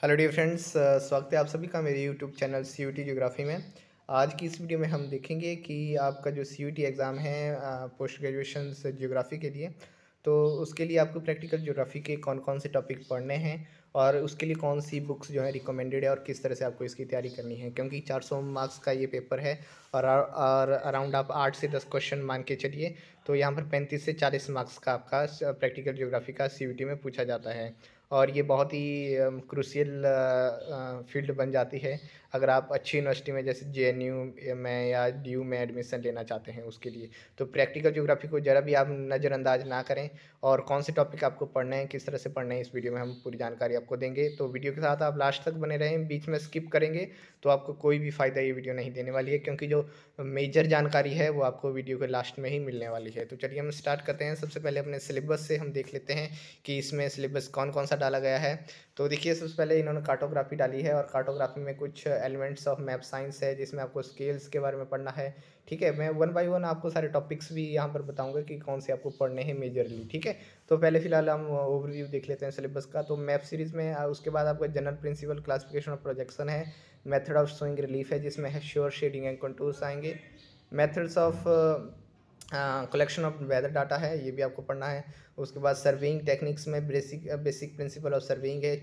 Hello dear friends, स्वागत है आप सभी का मेरे यूट्यूब चैनल सीयूटी ज्योग्राफी में। आज की इस वीडियो में हम देखेंगे कि आपका जो सीयूटी एग्ज़ाम है पोस्ट ग्रेजुएशन ज्योग्राफी के लिए, तो उसके लिए आपको प्रैक्टिकल ज्योग्राफी के कौन कौन से टॉपिक पढ़ने हैं और उसके लिए कौन सी बुक्स जो है रिकमेंडेड है और किस तरह से आपको इसकी तैयारी करनी है, क्योंकि 400 मार्क्स का ये पेपर है और अराउंड आप 8 से 10 क्वेश्चन मान के चलिए। तो यहाँ पर 35 से 40 मार्क्स का आपका प्रैक्टिकल ज्योग्राफी का सीयूटी में पूछा जाता है और ये बहुत ही क्रूशियल फील्ड बन जाती है अगर आप अच्छी यूनिवर्सिटी में जैसे जेएनयू में या डीयू में एडमिशन लेना चाहते हैं उसके लिए। तो प्रैक्टिकल ज्योग्राफी को ज़रा भी आप नज़रअंदाज ना करें और कौन से टॉपिक आपको पढ़ने हैं, किस तरह से पढ़ने हैं, इस वीडियो में हम पूरी जानकारी आपको देंगे। तो वीडियो के साथ आप लास्ट तक बने रहें, बीच में स्किप करेंगे तो आपको कोई भी फ़ायदा ये वीडियो नहीं देने वाली है, क्योंकि जो मेजर जानकारी है वो आपको वीडियो के लास्ट में ही मिलने वाली है। तो चलिए हम स्टार्ट करते हैं। सबसे पहले अपने सिलेबस से हम देख लेते हैं कि इसमें सिलेबस कौन कौन सा डाला गया है। तो देखिए, सबसे पहले इन्होंने कार्टोग्राफी डाली है और कार्टोग्राफी में कुछ एलिमेंट्स ऑफ मैप साइंस है जिसमें आपको स्केल्स के बारे में पढ़ना है। ठीक है, मैं वन बाय वन आपको सारे टॉपिक्स भी यहाँ पर बताऊंगा कि कौन से आपको पढ़ने हैं मेजरली। ठीक है, तो पहले फिलहाल हम ओवरव्यू देख लेते हैं सिलेबस का। तो मैप सीरीज में उसके बाद आपका जनरल प्रिंसिपल, क्लासिफिकेशन और प्रोजेक्शन है। मेथड ऑफ शोइंग रिलीफ है जिसमें है श्योर, शेडिंग एंड कंटूर्स आएंगे। Methods of collection of weather data है, ये भी आपको पढ़ना है। उसके बाद सर्वेइंग टेक्निक्स में बेसिक प्रिंसिपल ऑफ सर्वेइंग है,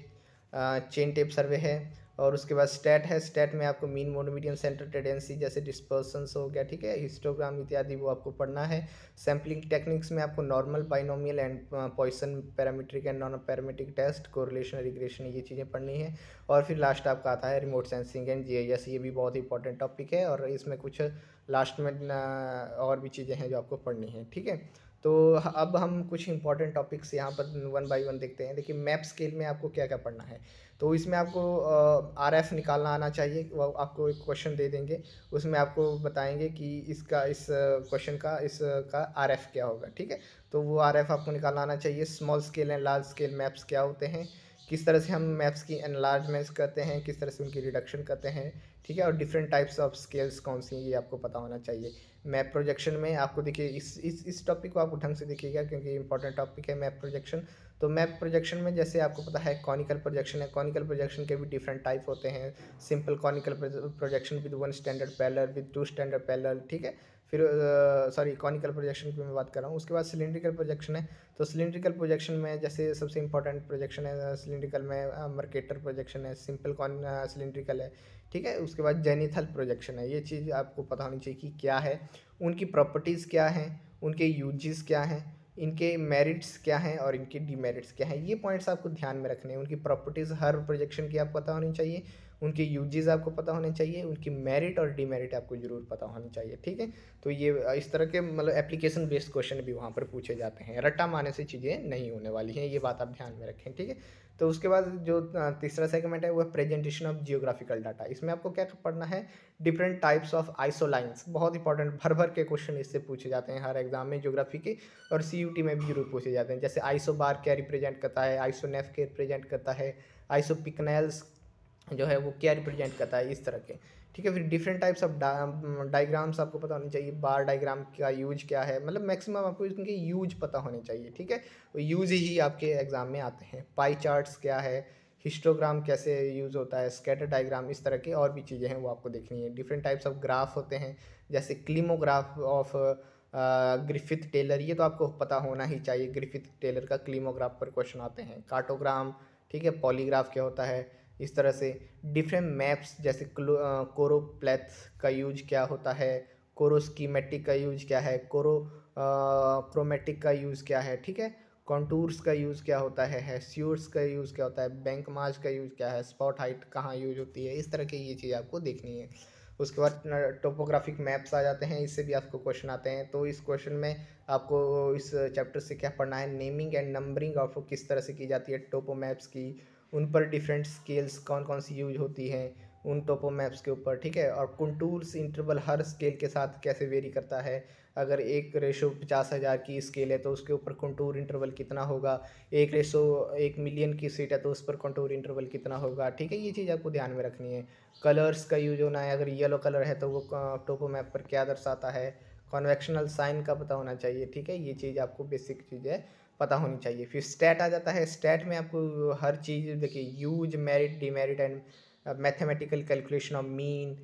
चेन टेप सर्वे है। और उसके बाद स्टैट है। स्टैट में आपको mean, mode, median, centre, tendency जैसे डिस्पर्सन्स हो गया, ठीक है, हिस्टोग्राम इत्यादि वो आपको पढ़ना है। सैम्पलिंग टेक्निक्स में आपको normal, binomial and Poisson, parametric and non parametric test, correlation, regression, ये चीज़ें पढ़नी है। और फिर लास्ट आपका आता है रिमोट सेंसिंग एंड जीआईएस, ये भी बहुत ही इंपॉर्टेंट टॉपिक है और इसमें कुछ लास्ट में और भी चीज़ें हैं जो आपको पढ़नी है। ठीक है, तो अब हम कुछ इंपॉर्टेंट टॉपिक्स यहाँ पर वन बाय वन देखते हैं। देखिए, मैप स्केल में आपको क्या क्या पढ़ना है। तो इसमें आपको आरएफ निकालना आना चाहिए। वो आपको एक क्वेश्चन दे देंगे, उसमें आपको बताएंगे कि इसका इस क्वेश्चन का इसका आरएफ क्या होगा। ठीक है, तो वो आरएफ आपको निकालना आना चाहिए। Small scale and large scale maps क्या होते हैं, किस तरह से हम मैप्स की एनलार्जमेंट्स करते हैं, किस तरह से उनकी रिडक्शन करते हैं। ठीक है, और डिफरेंट टाइप्स ऑफ स्केल्स कौन सी, ये आपको पता होना चाहिए। मैप प्रोजेक्शन में आपको देखिए इस टॉपिक को आप ढंग से देखिएगा क्योंकि इंपॉर्टेंट टॉपिक है मैप प्रोजेक्शन। तो मैप प्रोजेक्शन में जैसे आपको पता है कॉनिकल प्रोजेक्शन है, कॉनिकल प्रोजेक्शन के भी डिफरेंट टाइप होते हैं। Simple conical projection with one standard parallel, with two standard parallel. ठीक है, फिर सॉरी, कॉनिकल प्रोजेक्शन की मैं बात कर रहा हूँ। उसके बाद सिलिंड्रिकल प्रोजेक्शन है। तो सिलिंड्रिकल प्रोजेक्शन में जैसे सबसे इंपॉर्टेंट प्रोजेक्शन है सिलिंड्रिकल में मर्केटर प्रोजेक्शन है, सिंपल कॉन सिलिंड्रिकल है। ठीक है, उसके बाद जेनिथल प्रोजेक्शन है। ये चीज़ आपको पता होनी चाहिए कि क्या है, उनकी प्रॉपर्टीज़ क्या हैं, उनके यूजेस क्या हैं, इनके मेरिट्स क्या हैं और इनके डीमेरिट्स क्या हैं। ये पॉइंट्स आपको ध्यान में रखने हैं। उनकी प्रॉपर्टीज़ हर प्रोजेक्शन की आपको पता होनी चाहिए, उनके यूजेस आपको पता होने चाहिए, उनकी मेरिट और डीमेरिट आपको ज़रूर पता होनी चाहिए। ठीक है, तो ये इस तरह के मतलब एप्लीकेशन बेस्ड क्वेश्चन भी वहाँ पर पूछे जाते हैं। रट्टा मारने से चीज़ें नहीं होने वाली हैं, ये बात आप ध्यान में रखें। ठीक है, तो उसके बाद जो तीसरा सेगमेंट है वो है प्रेजेंटेशन ऑफ जियोग्राफिकल डाटा। इसमें आपको क्या पढ़ना है, डिफरेंट टाइप्स ऑफ आइसोलाइंस। बहुत इंपॉर्टेंट, भर भर के क्वेश्चन इससे पूछे जाते हैं हर एग्जाम में ज्योग्राफी के, और सीयूटी में भी जरूर पूछे जाते हैं। जैसे आइसो बार क्या रिप्रेजेंट करता है, आइसोनेफ क्या रिप्रेजेंट करता है, आइसो पिकनेल्स जो है वो क्या रिप्रेजेंट करता है, इस तरह के। ठीक है, फिर डिफरेंट टाइप्स ऑफ डायग्राम्स आपको पता होनी चाहिए। बार डायग्राम का यूज क्या है, मतलब मैक्सिमम आपको इनके यूज पता होने चाहिए। ठीक है, वो यूज ही आपके एग्जाम में आते हैं। पाई चार्ट्स क्या है, हिस्टोग्राम कैसे यूज़ होता है, स्कैटर डायग्राम, इस तरह की और भी चीज़ें हैं वो आपको देखनी है। डिफरेंट टाइप्स ऑफ ग्राफ होते हैं, जैसे क्लीमोग्राफ ऑफ ग्रिफिथ टेलर, ये तो आपको पता होना ही चाहिए। ग्रिफिथ टेलर का क्लीमोग्राफ पर क्वेश्चन आते हैं। कार्टोग्राम, ठीक है, पॉलीग्राफ क्या होता है, इस तरह से। डिफरेंट मैप्स जैसे कोरोप्लेथ का यूज क्या होता है, कोरोस्कीमेटिक का यूज क्या है, क्रोमेटिक का यूज़ क्या है। ठीक है, कॉन्टूर्स का यूज़ क्या होता है, हैस्यूर्स का यूज़ क्या होता है, बैंक मार्च का यूज़ क्या है, स्पॉट हाइट कहाँ यूज होती है, इस तरह की ये चीज़ आपको देखनी है। उसके बाद टोपोग्राफिक मैप्स आ जाते हैं, इससे भी आपको क्वेश्चन आते हैं। तो इस क्वेश्चन में आपको इस चैप्टर से क्या पढ़ना है, नेमिंग एंड नंबरिंग ऑफ किस तरह से की जाती है टोपो मैप्स की, उन पर डिफरेंट स्केल्स कौन कौन सी यूज होती हैं उन टोपो मैप्स के ऊपर। ठीक है, और कंटूर्स इंटरवल हर स्केल के साथ कैसे वेरी करता है। अगर 1:50,000 की स्केल है तो उसके ऊपर कंटूर इंटरवल कितना होगा, 1:1,000,000 की सीट है तो उस पर कंटूर इंटरवल कितना होगा। ठीक है, ये चीज़ आपको ध्यान में रखनी है। कलर्स का यूज होना है, अगर येलो कलर है तो वो टोपो मैप पर क्या दर्शाता है। कॉन्वेक्शनल साइन का पता होना चाहिए। ठीक है, ये चीज़ आपको बेसिक चीज़ है, पता होनी चाहिए। फिर स्टैट आ जाता है, स्टैट में आपको हर चीज़ देखिए, use, merit, demerit and mathematical calculation of mean,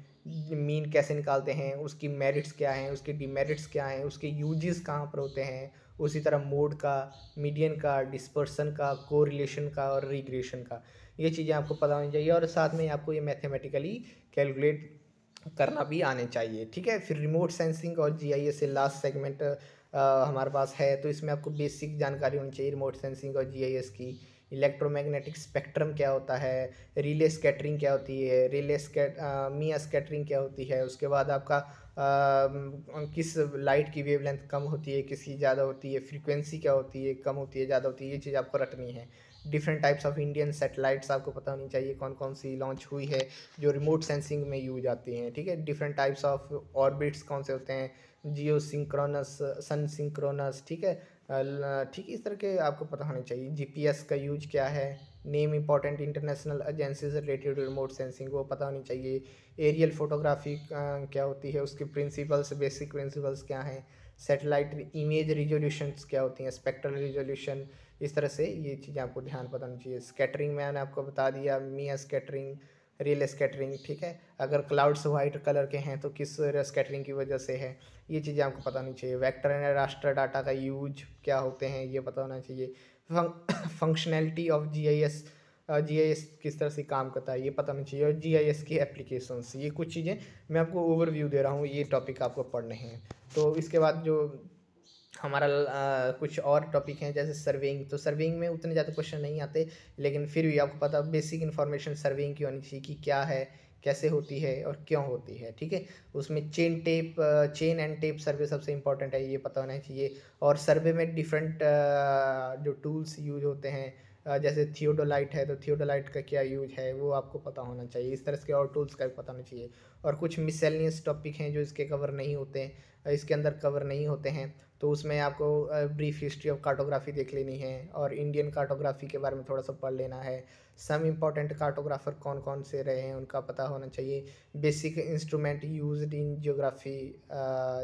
mean कैसे निकालते हैं, उसकी मेरिट्स क्या हैं, उसके डिमेरिट्स क्या हैं, उसके यूजेस कहाँ पर होते हैं, उसी तरह मोड का, मीडियन का, डिस्पर्सन का, कोरिलेशन का और रिग्रेशन का, ये चीज़ें आपको पता होनी चाहिए। और साथ में आपको ये मैथमेटिकली कैलकुलेट करना भी आने चाहिए, ठीक है। फिर रिमोट सेंसिंग और जीआईएस से लास्ट सेगमेंट हमारे पास है, तो इसमें आपको बेसिक जानकारी होनी चाहिए रिमोट सेंसिंग और जीआईएस की। इलेक्ट्रोमैग्नेटिक स्पेक्ट्रम क्या होता है, रिले स्कैटरिंग क्या होती है, मिया स्कैटरिंग क्या होती है, उसके बाद आपका किस लाइट की वेवलेंथ कम होती है, किसकी ज़्यादा होती है, फ्रीक्वेंसी क्या होती है, कम होती है, ज़्यादा होती है, ये चीज़ आपको रटनी है। Different types of Indian satellites आपको पता होनी चाहिए, कौन कौन सी लॉन्च हुई है जो रिमोट सेंसिंग में यूज आती हैं, ठीक है। डिफरेंट टाइप्स ऑफ ऑर्बिट्स कौन से होते हैं, जियो सिंक्रोनस, सन सिंक्रोनस, ठीक है। ठीक है, इस तरह के आपको पता होना चाहिए। जीपीएस का यूज क्या है, name important international agencies related to remote sensing वो पता होनी चाहिए। एरियल फोटोग्राफी क्या होती है, उसके प्रिंसिपल्स, बेसिक प्रिंसिपल्स क्या हैं, सैटेलाइट इमेज रिजोल्यूशंस क्या होती हैं, स्पेक्ट्रल रिजोल्यूशन, इस तरह से ये चीज़ें आपको ध्यान पता होनी चाहिए। स्कैटरिंग मैंने आपको बता दिया, मिया स्कैटरिंग, रियल स्कैटरिंग, ठीक है। अगर क्लाउड्स वाइट कलर के हैं तो किस स्कैटरिंग की वजह से है, ये चीज़ें आपको पता होनी चाहिए। वेक्टर एंड रास्टर डाटा का यूज क्या होते हैं, ये पता होना चाहिए। फंक्शनैलिटी ऑफ जीआईएस, जीआईएस किस तरह से काम करता है, ये पता होना चाहिए। और जीआईएस की एप्लीकेशंस, ये कुछ चीज़ें मैं आपको ओवरव्यू दे रहा हूँ, ये टॉपिक आपको पढ़ने हैं। तो इसके बाद जो हमारा कुछ और टॉपिक हैं जैसे सर्वेइंग, तो सर्वेइंग में उतने ज़्यादा क्वेश्चन नहीं आते, लेकिन फिर भी आपको पता बेसिक इन्फॉर्मेशन सर्वेइंग की होनी चाहिए कि क्या है, कैसे होती है और क्यों होती है, ठीक है। उसमें चेन एंड टेप सर्वे सबसे इंपॉर्टेंट है, ये पता होना चाहिए। और सर्वे में डिफरेंट जो टूल्स यूज होते हैं, जैसे थियोडोलाइट है तो थियोडोलाइट का क्या यूज है वो आपको पता होना चाहिए। इस तरह के और टूल्स का भी पता होना चाहिए। और कुछ मिसलेनियस टॉपिक हैं जो इसके कवर नहीं होते हैं, इसके अंदर कवर नहीं होते हैं, तो उसमें आपको ब्रीफ हिस्ट्री ऑफ कार्टोग्राफी देख लेनी है और इंडियन कार्टोग्राफी के बारे में थोड़ा सा पढ़ लेना है। सम इम्पॉर्टेंट कार्टोग्राफर कौन कौन से रहे हैं उनका पता होना चाहिए। Basic instrument used in geography,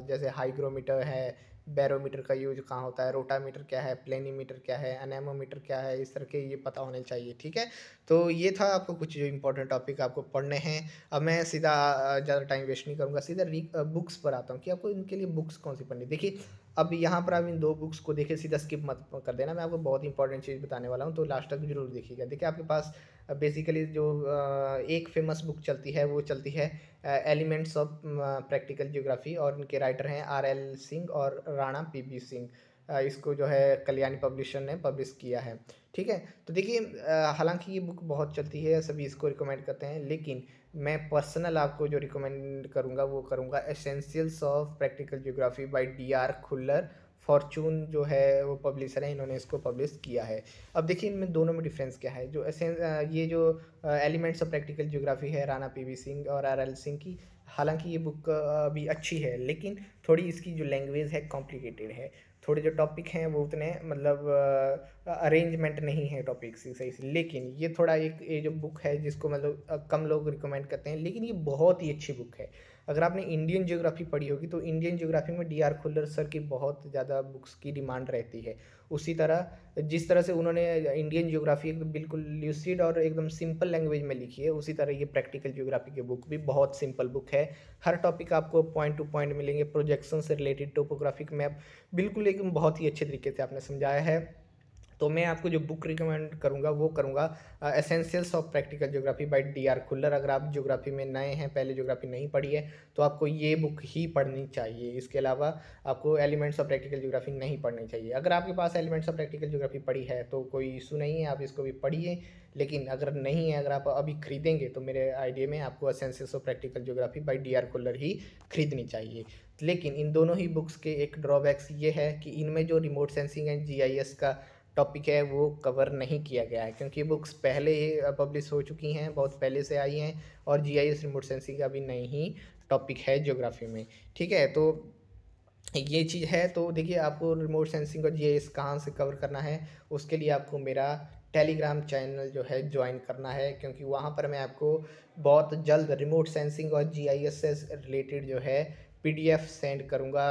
जैसे हाइग्रोमीटर है, बैरोमीटर का यूज कहाँ होता है, रोटामीटर क्या है, प्लेनीमीटर क्या है, अनेमोमीटर क्या है, इस तरह के ये पता होने चाहिए, ठीक है। तो ये था आपको कुछ जो इंपॉर्टेंट टॉपिक आपको पढ़ने हैं। अब मैं सीधा ज़्यादा टाइम वेस्ट नहीं करूँगा, सीधा बुक्स पर आता हूँ कि आपको इनके लिए बुक्स कौन सी पढ़नी। देखिए अब यहाँ पर आप इन दो बुक्स को देखिए, सीधा स्किप मत कर देना, मैं आपको बहुत इंपॉर्टेंट चीज़ बताने वाला हूँ, तो लास्ट तक जरूर देखिएगा। देखिए आपके पास बेसिकली जो एक फेमस बुक चलती है वो चलती है एलिमेंट्स ऑफ प्रैक्टिकल ज्योग्राफी, और उनके राइटर हैं RL सिंह और राणा PB सिंह। इसको जो है कल्याणी पब्लिशर ने पब्लिश किया है, ठीक है। तो देखिए हालांकि ये बुक बहुत चलती है, सभी इसको रिकमेंड करते हैं, लेकिन मैं पर्सनल आपको जो रिकमेंड करूँगा वो करूँगा essentials of practical geography by DR Khullar. Fortune जो है वो पब्लिशर है, इन्होंने इसको पब्लिश किया है। अब देखिए इनमें दोनों में डिफरेंस क्या है। ये जो एलिमेंट्स ऑफ प्रैक्टिकल ज्योग्राफी है राणा PB सिंह और RL सिंह की, हालांकि ये बुक अभी अच्छी है, लेकिन थोड़ी इसकी जो लैंग्वेज है कॉम्प्लिकेटेड है, थोड़े जो टॉपिक हैं वो उतने मतलब अरेंजमेंट नहीं है टॉपिक से सही से। लेकिन ये थोड़ा एक ये जो बुक है जिसको मतलब कम लोग रिकमेंड करते हैं, लेकिन ये बहुत ही अच्छी बुक है। अगर आपने इंडियन ज्योग्राफी पढ़ी होगी तो इंडियन ज्योग्राफी में DR खुल्लर सर की बहुत ज़्यादा बुक्स की डिमांड रहती है। उसी तरह जिस तरह से उन्होंने इंडियन ज्योग्राफी एकदम बिल्कुल ल्यूसिड और एकदम सिंपल लैंग्वेज में लिखी है, उसी तरह ये प्रैक्टिकल ज्योग्राफी की बुक भी बहुत सिंपल बुक है। हर टॉपिक आपको पॉइंट टू पॉइंट मिलेंगे, प्रोजेक्शन से रिलेटेड, टोपोग्राफिक मैप, बिल्कुल एकदम बहुत ही अच्छे तरीके से आपने समझाया है। तो मैं आपको जो बुक रिकमेंड करूँगा वो करूँगा essentials of practical geography by DR Khullar. अगर आप ज्योग्राफी में नए हैं, पहले ज्योग्राफी नहीं पढ़ी है, तो आपको ये बुक ही पढ़नी चाहिए। इसके अलावा आपको एलिमेंट्स ऑफ प्रैक्टिकल ज्योग्राफी नहीं पढ़नी चाहिए। अगर आपके पास एलिमेंट्स ऑफ प्रैक्टिकल ज्योग्राफी पढ़ी है तो कोई इशू नहीं है, आप इसको भी पढ़िए। लेकिन अगर नहीं है, अगर आप अभी खरीदेंगे तो मेरे आइडिया में आपको essentials of practical geography by DR Khullar ही खरीदनी चाहिए। लेकिन इन दोनों ही बुक्स के एक ड्रॉबैक्स ये है कि इनमें जो रिमोट सेंसिंग एंड GIS का टॉपिक है वो कवर नहीं किया गया है, क्योंकि बुक्स पहले ही पब्लिश हो चुकी हैं, बहुत पहले से आई हैं, और GIS रिमोट सेंसिंग का भी नहीं ही टॉपिक है ज्योग्राफी में, ठीक है। तो ये चीज़ है। तो देखिए आपको रिमोट सेंसिंग और GIS कहाँ से कवर करना है, उसके लिए आपको मेरा टेलीग्राम चैनल जो है ज्वाइन करना है, क्योंकि वहाँ पर मैं आपको बहुत जल्द रिमोट सेंसिंग और GIS से रिलेटेड जो है PDF सेंड करूँगा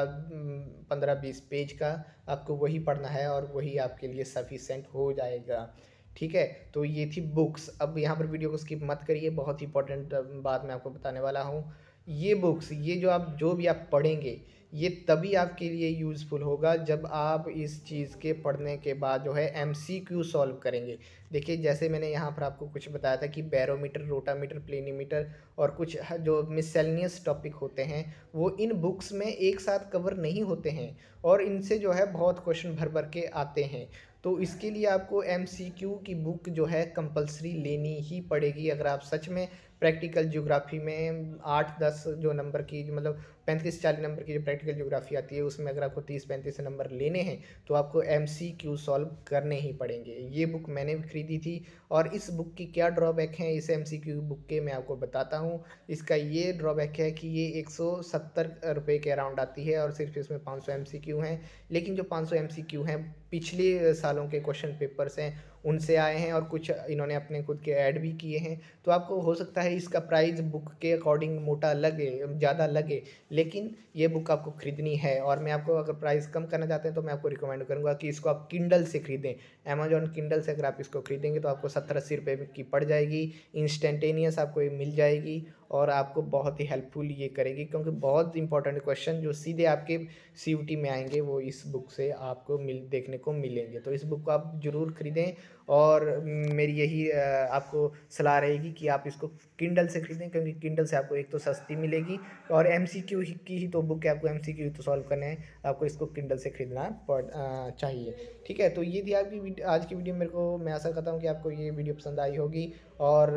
15-20 पेज का, आपको वही पढ़ना है और वही आपके लिए सफिशेंट हो जाएगा। ठीक है, तो ये थी बुक्स। अब यहाँ पर वीडियो को स्किप मत करिए, बहुत इंपॉर्टेंट बात मैं आपको बताने वाला हूँ। ये बुक्स, ये जो भी आप पढ़ेंगे, ये तभी आपके लिए यूज़फुल होगा जब आप इस चीज़ के पढ़ने के बाद जो है MCQ सॉल्व करेंगे। देखिए, जैसे मैंने यहाँ पर आपको कुछ बताया था कि बैरोमीटर, रोटामीटर, प्लेनीमीटर और कुछ जो मिससेलेनियस टॉपिक होते हैं, वो इन बुक्स में एक साथ कवर नहीं होते हैं और इनसे जो है बहुत क्वेश्चन भर भर के आते हैं। तो इसके लिए आपको MCQ की बुक जो है कंपलसरी लेनी ही पड़ेगी अगर आप सच में प्रैक्टिकल ज्योग्राफी में 8-10 जो नंबर की, मतलब 35-40 नंबर की जो प्रैक्टिकल ज्योग्राफी आती है, उसमें अगर आपको 30-35 नंबर लेने हैं तो आपको MCQ सॉल्व करने ही पड़ेंगे। ये बुक मैंने भी खरीदी थी और इस बुक की क्या ड्रॉबैक है इस MCQ बुक के, मैं आपको बताता हूँ। इसका ये ड्रॉबैक है कि ये 170 रुपये के अराउंड आती है और सिर्फ इसमें 500 MCQ हैं। लेकिन जो 500 MCQ हैं पिछले सालों के क्वेश्चन पेपर्स हैं उनसे आए हैं और कुछ इन्होंने अपने खुद के ऐड भी किए हैं। तो आपको हो सकता है इसका प्राइस बुक के अकॉर्डिंग मोटा लगे, ज़्यादा लगे, लेकिन ये बुक आपको ख़रीदनी है। और मैं आपको, अगर प्राइस कम करना चाहते हैं तो मैं आपको रिकमेंड करूँगा कि इसको आप किंडल से ख़रीदें। अमेजॉन किंडल से अगर आप इसको ख़रीदेंगे तो आपको 70-80 रुपये की पड़ जाएगी, इंस्टेंटेनियस आपको ये मिल जाएगी और आपको बहुत ही हेल्पफुल ये करेगी, क्योंकि बहुत इंपॉर्टेंट क्वेश्चन जो सीधे आपके CUT में आएंगे वो इस बुक से आपको देखने को मिलेंगे। तो इस बुक को आप ज़रूर ख़रीदें और मेरी यही आपको सलाह रहेगी कि आप इसको किंडल से ख़रीदें, क्योंकि किंडल से आपको एक तो सस्ती मिलेगी और MCQ की ही तो बुक है, आपको MCQ तो सॉल्व करने हैं, आपको इसको किंडल से ख़रीदना चाहिए। ठीक है, तो ये थी आपकी आज की वीडियो। मैं आशा करता हूँ कि आपको ये वीडियो पसंद आई होगी और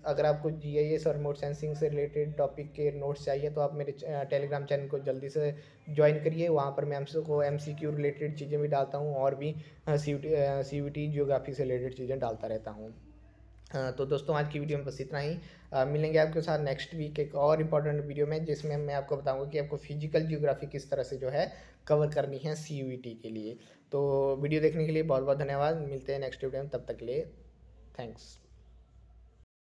अगर आपको GIS और रिमोट सेंसिंग से रिलेटेड टॉपिक के नोट्स चाहिए तो आप मेरे टेलीग्राम चैनल को जल्दी से ज्वाइन करिए। वहाँ पर मैं आपको MCQ रिलेटेड चीज़ें भी डालता हूँ और भी CUT ज्योग्राफी से रिलेटेड चीज़ें डालता रहता हूँ। तो दोस्तों, आज की वीडियो में बस इतना ही। मिलेंगे आपके साथ नेक्स्ट वीक एक और इम्पॉर्टेंट वीडियो में, जिसमें मैं आपको बताऊंगा कि आपको फिजिकल ज्योग्राफी किस तरह से जो है कवर करनी है CUT के लिए। तो वीडियो देखने के लिए बहुत बहुत धन्यवाद। मिलते हैं नेक्स्ट वीडियो में, तब तक के लिए थैंक्स।